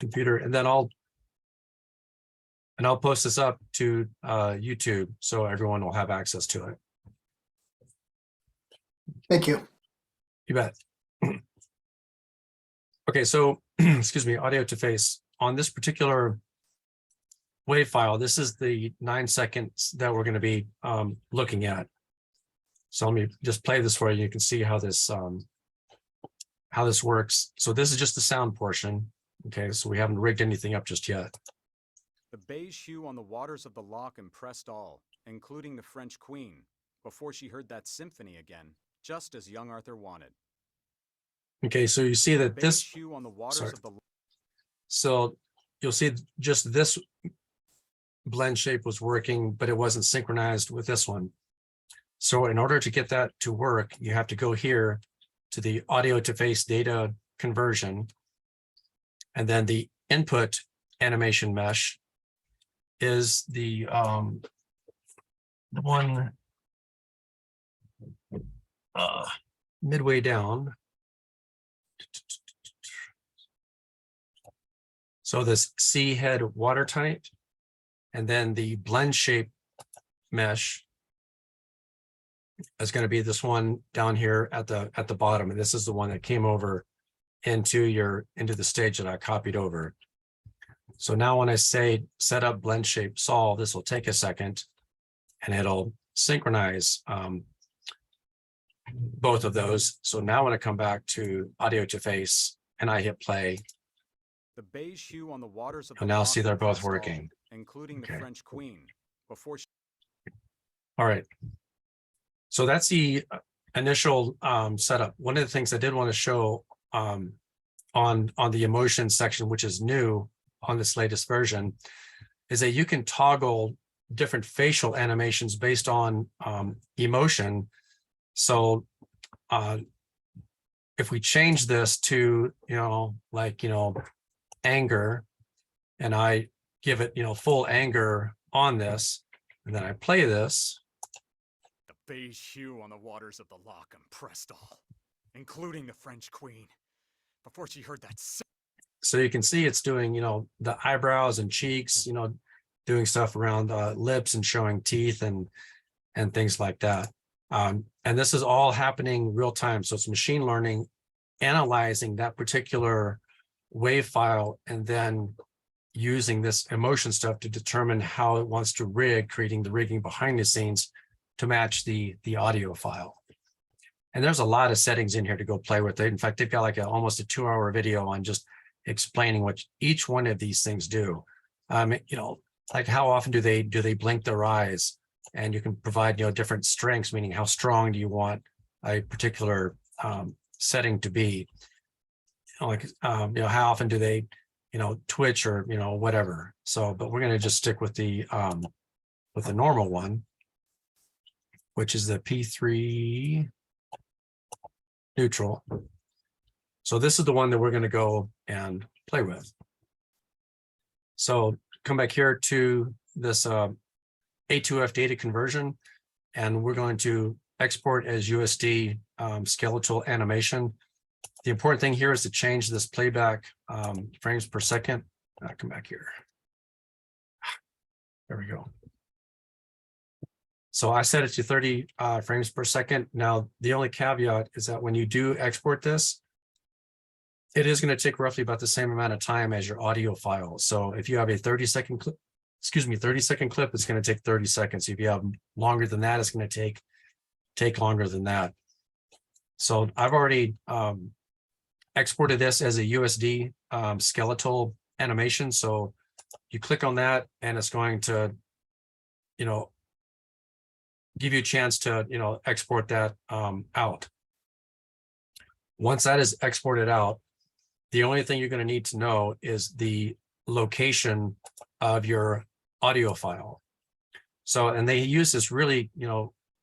computer, and then I'll post this up to YouTube so everyone will have access to it. Thank you. You bet. Okay, so excuse me, audio to face. On this particular WAV file, this is the 9 seconds that we're going to be looking at. So let me just play this for you. You can see how this works. So this is just the sound portion. Okay, so we haven't rigged anything up just yet. The beige hue on the waters of the loch impressed all, including the French queen, before she heard that symphony again, just as young Arthur wanted. Okay, so you see that this hue on the waters sorry. of the So you'll see just this blend shape was working, but it wasn't synchronized with this one. So in order to get that to work, you have to go here to the audio to face data conversion, and then the input animation mesh is the one midway down. So this C head watertight, and then the blend shape mesh is going to be this one down here at the bottom, and this is the one that came over into the stage that I copied over. So now when I say set up blend shape solve, this will take a second, and it'll synchronize both of those. So now when I come back to audio to face and I hit play, the beige hue on the waters of you'll now see they're both working, including the French queen. Before she... All right. So that's the initial setup. One of the things I did want to show on the emotion section, which is new on this latest version, is that you can toggle different facial animations based on emotion. So if we change this to, anger, and I give it, full anger on this, and then I play this. The beige hue on the waters of the loch impressed all, including the French queen, before she heard that. So you can see it's doing, the eyebrows and cheeks, doing stuff around lips and showing teeth and things like that. And this is all happening real time. So it's machine learning, analyzing that particular WAV file, and then using this emotion stuff to determine how it wants to rig, creating the rigging behind the scenes to match the audio file. And there's a lot of settings in here to go play with it. In fact, they've got like almost a 2-hour video on just explaining what each one of these things do. Like how often do they blink their eyes? And you can provide, different strengths, meaning how strong do you want a particular setting to be? How often do they, twitch or, whatever. So, but we're going to just stick with the normal one, which is the P3 neutral. So this is the one that we're going to go and play with. So come back here to this A2F data conversion, and we're going to export as USD skeletal animation. The important thing here is to change this playback frames per second. I'll come back here. There we go. So I set it to 30 frames per second. Now, the only caveat is that when you do export this, it is going to take roughly about the same amount of time as your audio file. So if you have a 30-second clip, 30-second clip, it's going to take 30 seconds. If you have longer than that, it's going to take longer than that. So I've already exported this as a USD skeletal animation. So you click on that, and it's going to, give you a chance to, export that out. Once that is exported out, the only thing you're going to need to know is the location of your audio file. So, and they use this really,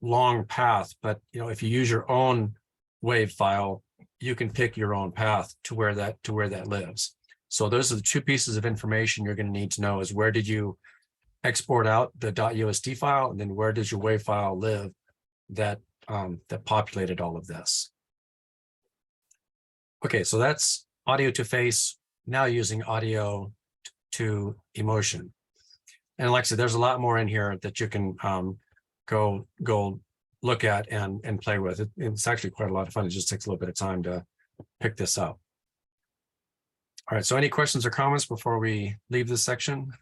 long path, but, if you use your own WAV file, you can pick your own path to where that lives. So those are the two pieces of information you're going to need to know: is where did you export out the .usd file, and then where does your WAV file live that populated all of this. Okay, so that's audio to face now using audio to emotion. And like I said, there's a lot more in here that you can go look at and play with. It's actually quite a lot of fun. It just takes a little bit of time to pick this up. All right, so any questions or comments before we leave this section?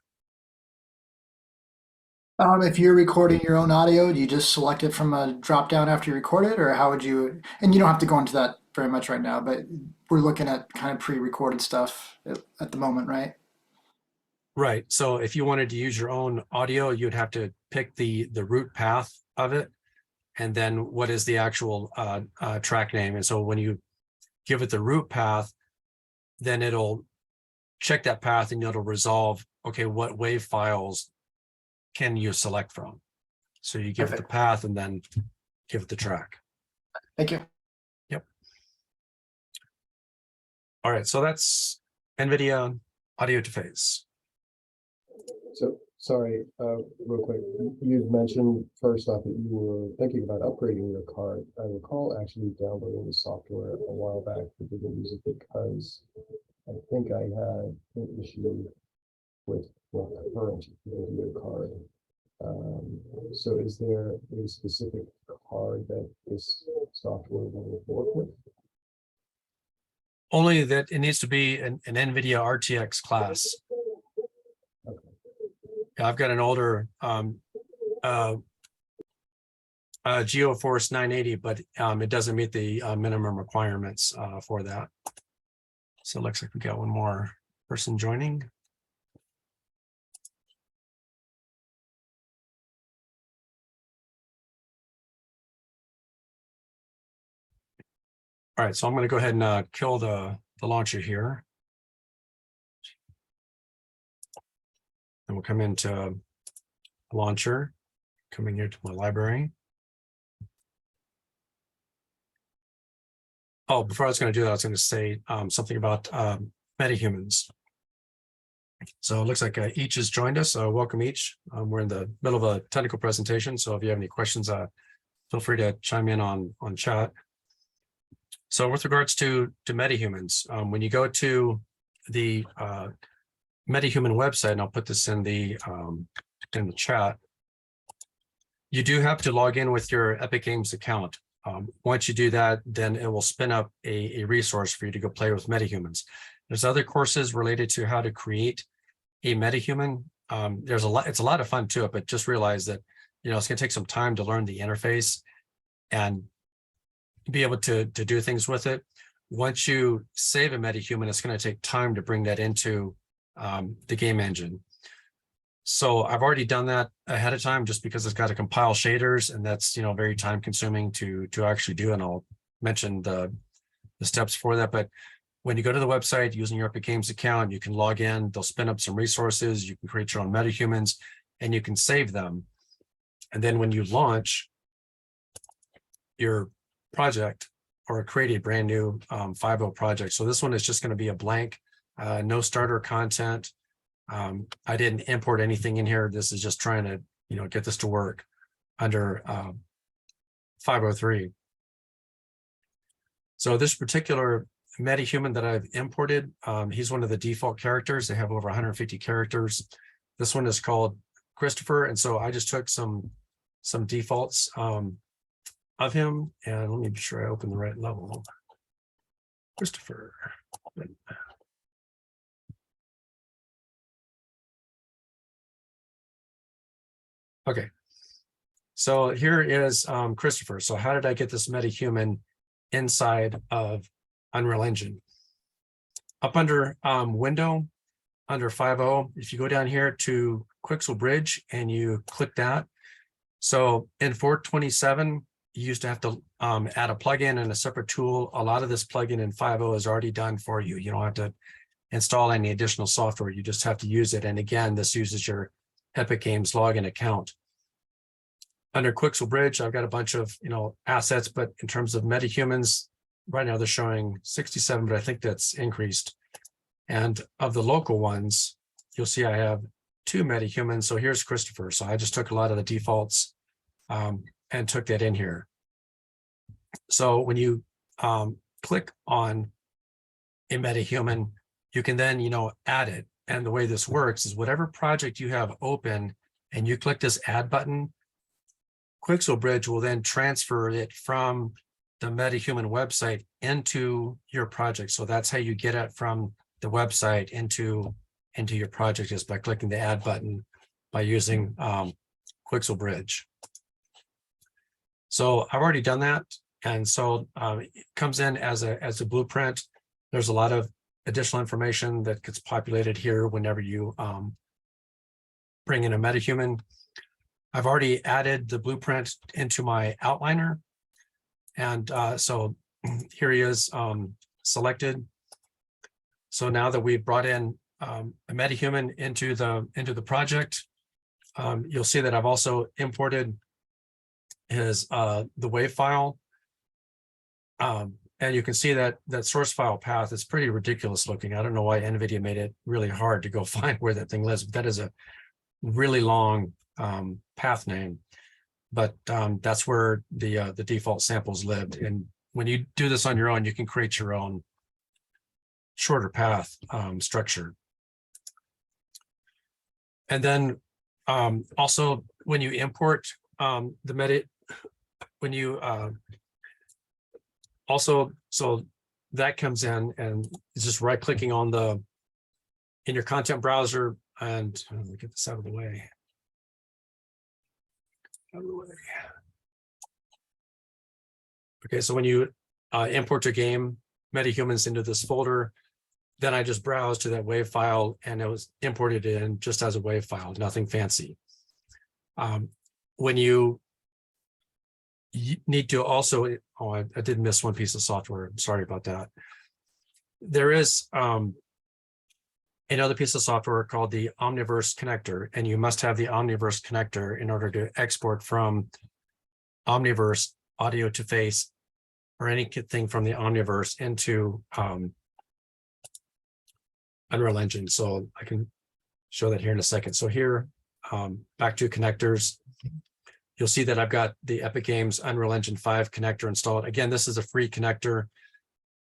If you're recording your own audio, do you just select it from a drop down after you record it, or how would you? And you don't have to go into that very much right now, but we're looking at kind of pre-recorded stuff at the moment, right? Right. So if you wanted to use your own audio, you'd have to pick the root path of it, and then what is the actual track name. And so when you give it the root path, then it'll check that path and it'll resolve, okay, what wave files can you select from? So you give it the path and then give it the track. Thank you. Yep. All right, so that's NVIDIA audio to phase. So, sorry, real quick, you mentioned first off that you were thinking about upgrading your card. I recall actually downloading the software a while back, but didn't use it because I think I had an issue with the current video card. So is there a specific card that this software will work with? Only that it needs to be an NVIDIA RTX class. Okay. I've got an older GeoForce 980, but it doesn't meet the minimum requirements for that. So it looks like we got one more person joining. All right, so I'm going to go ahead and kill the launcher here. And we'll come into launcher, coming here to my library. Oh, before I was going to do that, I was going to say something about MetaHumans. So it looks like each has joined us. Welcome each. We're in the middle of a technical presentation, so if you have any questions, feel free to chime in on chat. So with regards to MetaHumans, when you go to the MetaHuman website, and I'll put this in the chat, you do have to log in with your Epic Games account. Once you do that, then it will spin up a resource for you to go play with MetaHumans. There's other courses related to how to create a MetaHuman. There's a lot. It's a lot of fun to it, but just realize that it's going to take some time to learn the interface and be able to do things with it. Once you save a MetaHuman, it's going to take time to bring that into the game engine. So I've already done that ahead of time just because it's got to compile shaders, and that's very time consuming to actually do. And I'll mention the steps for that. But when you go to the website using your Epic Games account, you can log in, they'll spin up some resources, you can create your own MetaHumans, and you can save them. And then when you launch your project or create a brand new 5.0 project. So this one is just going to be a blank, no starter content. I didn't import anything in here. This is just trying to, get this to work under 503. So this particular MetaHuman that I've imported, he's one of the default characters. They have over 150 characters. This one is called Christopher. And so I just took some defaults of him, and let me be sure I open the right level. Christopher. Okay, so here is Christopher. So how did I get this MetaHuman inside of Unreal Engine? Up under Window, under 5.0, if you go down here to Quixel Bridge and you click that. So in 427, you used to have to add a plugin and a separate tool. A lot of this plugin in 5.0 is already done for you. You don't have to install any additional software. You just have to use it. And again, this uses your Epic Games login account. Under Quixel Bridge, I've got a bunch of assets, but in terms of MetaHumans, right now they're showing 67, but I think that's increased. And of the local ones, you'll see I have 2 MetaHumans. So here's Christopher. So I just took a lot of the defaults and took that in here. So when you click on a MetaHuman, you can then, add it. And the way this works is whatever project you have open and you click this add button, Quixel Bridge will then transfer it from the MetaHuman website into your project. So that's how you get it from the website into your project, is by clicking the add button by using Quixel Bridge. So I've already done that. And so it comes in as a blueprint. There's a lot of additional information that gets populated here whenever you bring in a MetaHuman. I've already added the blueprint into my outliner. And so here he is selected. So now that we've brought in a MetaHuman into the project, you'll see that I've also imported his the WAV file. And you can see that source file path is pretty ridiculous looking. I don't know why NVIDIA made it really hard to go find where that thing lives, but that is a really long path name. But that's where the default samples lived. And when you do this on your own, you can create your own shorter path structure. And then also when you import so that comes in, and it's just right clicking on in your content browser, and let me get this out of the way. Okay, so when you import your game MetaHumans into this folder, then I just browse to that WAV file, and it was imported in just as a WAV file, nothing fancy. When you need to also, I did miss one piece of software. I'm sorry about that. There is another piece of software called the Omniverse connector, and you must have the Omniverse connector in order to export from Omniverse audio to face or anything from the Omniverse into Unreal Engine. So I can show that here in a second. So here, back to connectors. You'll see that I've got the Epic Games Unreal Engine 5 connector installed. Again, this is a free connector.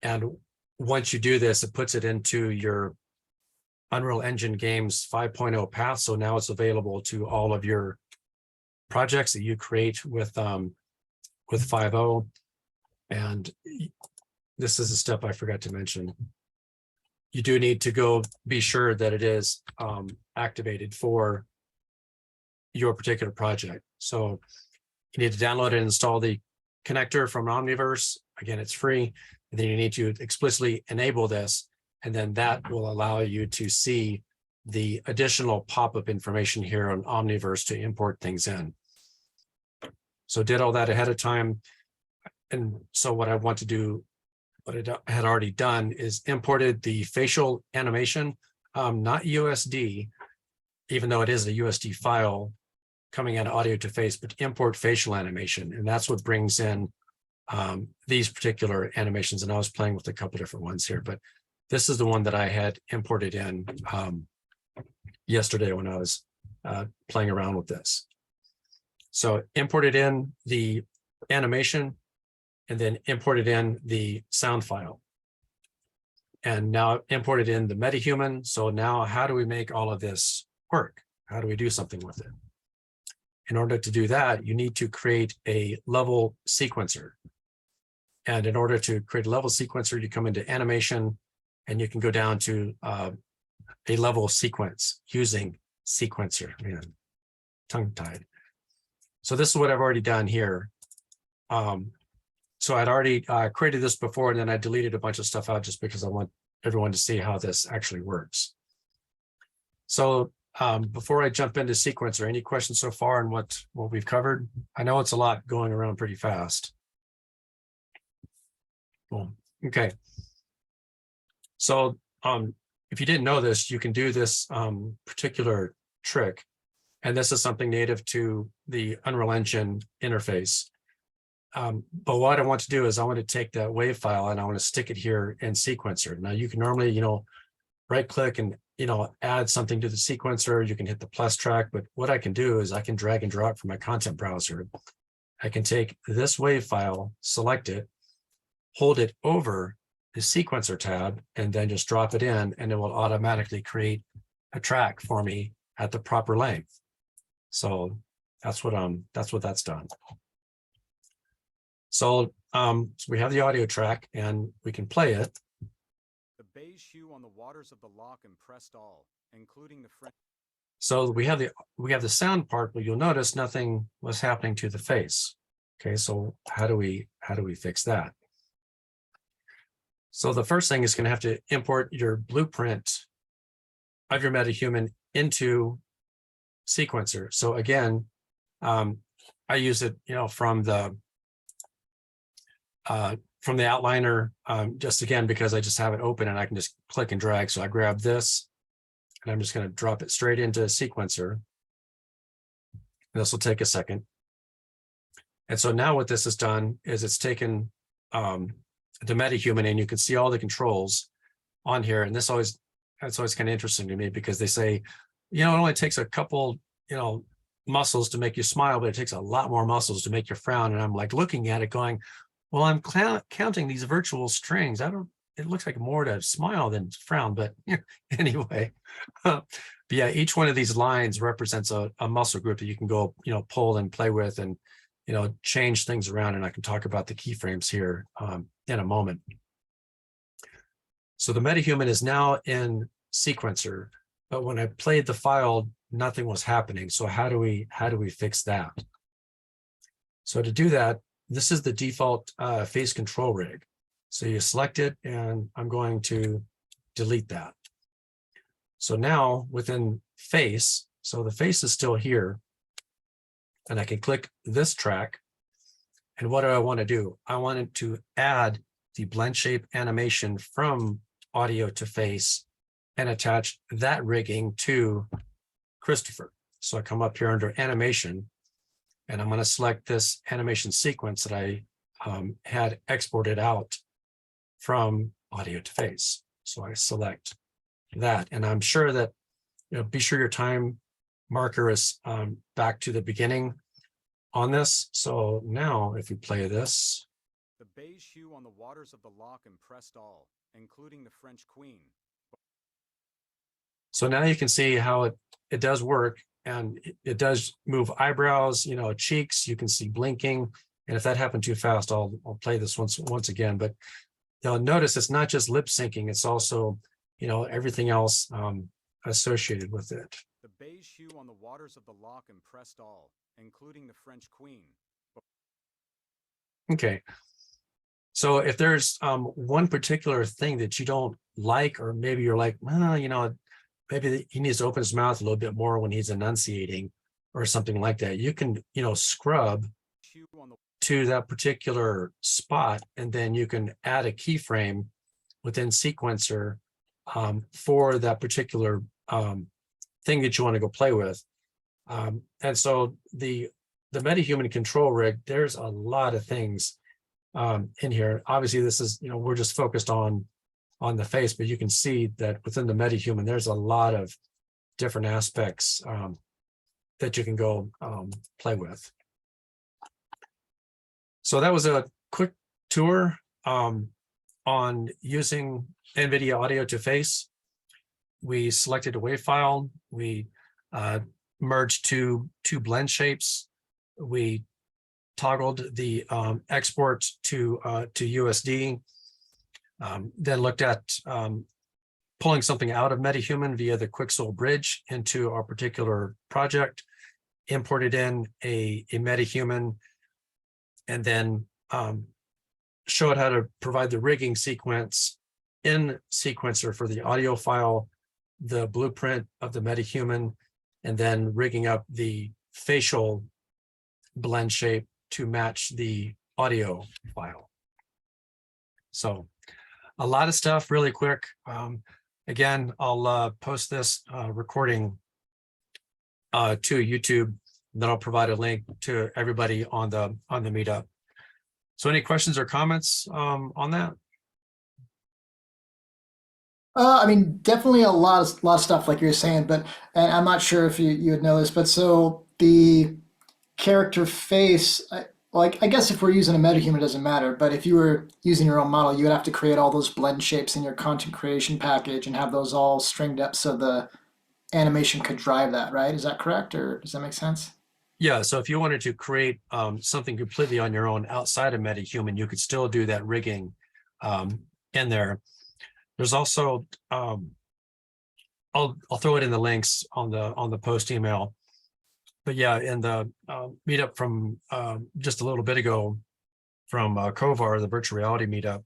And once you do this, it puts it into your Unreal Engine Games 5.0 path. So now it's available to all of your projects that you create with 5.0. And this is a step I forgot to mention. You do need to go be sure that it is activated for your particular project. So you need to download and install the connector from Omniverse. Again, it's free. And then you need to explicitly enable this, and then that will allow you to see the additional pop-up information here on Omniverse to import things in. So did all that ahead of time. And so what I want to do, what I had already done, is imported the facial animation, not USD, even though it is a USD file coming out of audio to face, but import facial animation. And that's what brings in these particular animations. And I was playing with a couple different ones here, but this is the one that I had imported in yesterday when I was playing around with this. So imported in the animation and then imported in the sound file. And now imported in the MetaHuman. So now how do we make all of this work? How do we do something with it? In order to do that, you need to create a level sequencer. And in order to create a level sequencer, you come into animation and you can go down to a level sequence using sequencer. Man, tongue-tied. So this is what I've already done here. So I'd already created this before, and then I deleted a bunch of stuff out just because I want everyone to see how this actually works. So before I jump into sequencer, any questions so far on what we've covered? I know it's a lot going around pretty fast. Cool. Okay. So if you didn't know this, you can do this particular trick. And this is something native to the Unreal Engine interface. But what I want to do is I want to take that WAV file and I want to stick it here in sequencer. Now you can normally, right click and, add something to the sequencer. You can hit the plus track, but what I can do is I can drag and drop from my content browser. I can take this WAV file, select it, hold it over the sequencer tab and then just drop it in, and it will automatically create a track for me at the proper length. So that's what that's done. So, so we have the audio track and we can play it. The beige hue on the waters of the loch impressed all, including the French. So we have the sound part, but you'll notice nothing was happening to the face. Okay, so how do we fix that? So the first thing is going to have to import your blueprint of your MetaHuman into Sequencer. So again, I use it, from the outliner, just again, because I just have it open and I can just click and drag. So I grab this and I'm just going to drop it straight into Sequencer. This will take a second. And so now what this has done is it's taken the MetaHuman, and you can see all the controls on here. And that's always kind of interesting to me, because they say, it only takes a couple, muscles to make you smile, but it takes a lot more muscles to make you frown. And I'm like looking at it going, well, I'm counting these virtual strings. It looks like more to smile than frown, but anyway. But yeah, each one of these lines represents a muscle group that you can go, pull and play with and, change things around. And I can talk about the keyframes here in a moment. So the MetaHuman is now in Sequencer, but when I played the file, nothing was happening. So how do we fix that? So to do that, this is the default face control rig. So you select it, and I'm going to delete that. So now within face, so the face is still here, and I can click this track. And what do I want to do? I wanted to add the blend shape animation from audio to face and attach that rigging to Christopher. So I come up here under animation, and I'm going to select this animation sequence that I had exported out from audio to face. So I select that, and I'm sure that, be sure your time marker is back to the beginning on this. So now if we play this. The beige hue on the waters of the loch impressed all, including the French queen. So now you can see how it does work, and it does move eyebrows, cheeks. You can see blinking. And if that happened too fast, I'll play this once again. But you'll notice it's not just lip syncing; it's also, everything else associated with it. The beige hue on the waters of the loch impressed all, including the French queen. Okay. So if there's one particular thing that you don't like, or maybe you're like, well, maybe he needs to open his mouth a little bit more when he's enunciating or something like that, you can, scrub to that particular spot, and then you can add a keyframe within Sequencer for that particular thing that you want to go play with. And so the MetaHuman control rig, there's a lot of things in here. Obviously, this is, we're just focused on the face, but you can see that within the MetaHuman, there's a lot of different aspects that you can go play with. So that was a quick tour on using NVIDIA Audio to Face. We selected a WAV file. We merged two blend shapes. We toggled the export to USD. Then looked at pulling something out of MetaHuman via the Quixel bridge into our particular project, imported in a MetaHuman, and then showed how to provide the rigging sequence in Sequencer for the audio file, the blueprint of the MetaHuman, and then rigging up the facial blend shape to match the audio file. So a lot of stuff really quick. Again, I'll post this recording to YouTube, and then I'll provide a link to everybody on the meetup. So any questions or comments on that? I mean, definitely a lot of stuff like you're saying, but and I'm not sure if you would know this, but so the character face, Like, I guess if we're using a MetaHuman, it doesn't matter. But if you were using your own model, you would have to create all those blend shapes in your content creation package and have those all stringed up so the animation could drive that, right? Is that correct, or does that make sense? Yeah, so if you wanted to create something completely on your own outside of MetaHuman, you could still do that rigging in there. There's also I'll throw it in the links on the post email. But yeah, in the meetup from just a little bit ago from Kovar, the virtual reality meetup,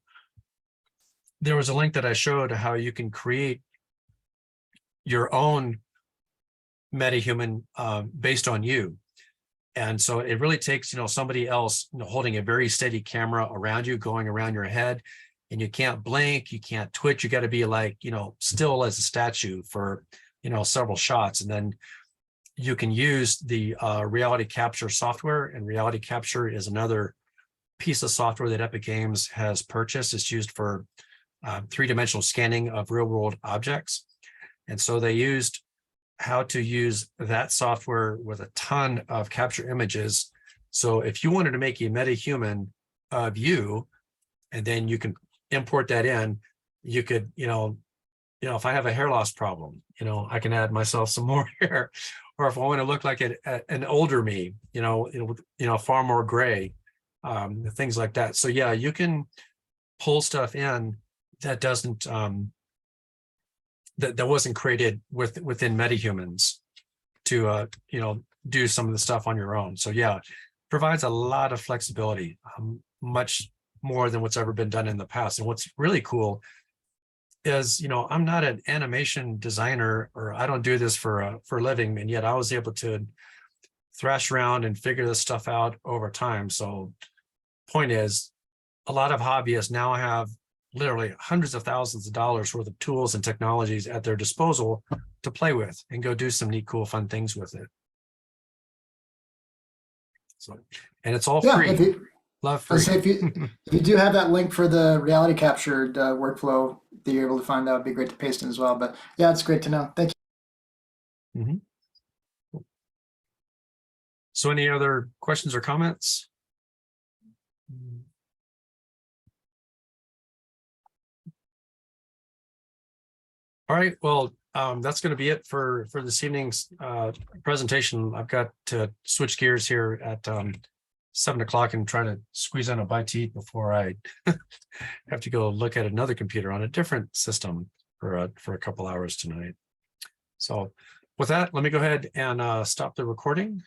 there was a link that I showed how you can create your own MetaHuman based on you. And so it really takes, somebody else, holding a very steady camera around you, going around your head, and you can't blink, you can't twitch. You got to be like, still as a statue for, several shots. And then you can use the reality capture software, and reality capture is another piece of software that Epic Games has purchased. It's used for three-dimensional scanning of real-world objects. And so they used how to use that software with a ton of capture images. So if you wanted to make a MetaHuman of you, and then you can import that in, you could, if I have a hair loss problem, I can add myself some more hair. Or if I want to look like an older me, far more gray, things like that. So yeah, you can pull stuff in that doesn't that wasn't created within MetaHumans to do some of the stuff on your own. So yeah, provides a lot of flexibility, much more than what's ever been done in the past. And what's really cool is, I'm not an animation designer, or I don't do this for a living, and yet I was able to thrash around and figure this stuff out over time. So point is, a lot of hobbyists now have literally hundreds of thousands of dollars worth of tools and technologies at their disposal to play with and go do some neat, cool, fun things with it. So, and it's all free. If you, Love free. if you do have that link for the reality captured workflow that you're able to find, that would be great to paste in as well. But yeah, it's great to know. Thank you. Mm-hmm. So any other questions or comments? All right, well, that's going to be it for this evening's presentation. I've got to switch gears here at 7 o'clock and try to squeeze in a bite to eat before I have to go look at another computer on a different system for a couple hours tonight. So with that, let me go ahead and stop the recording.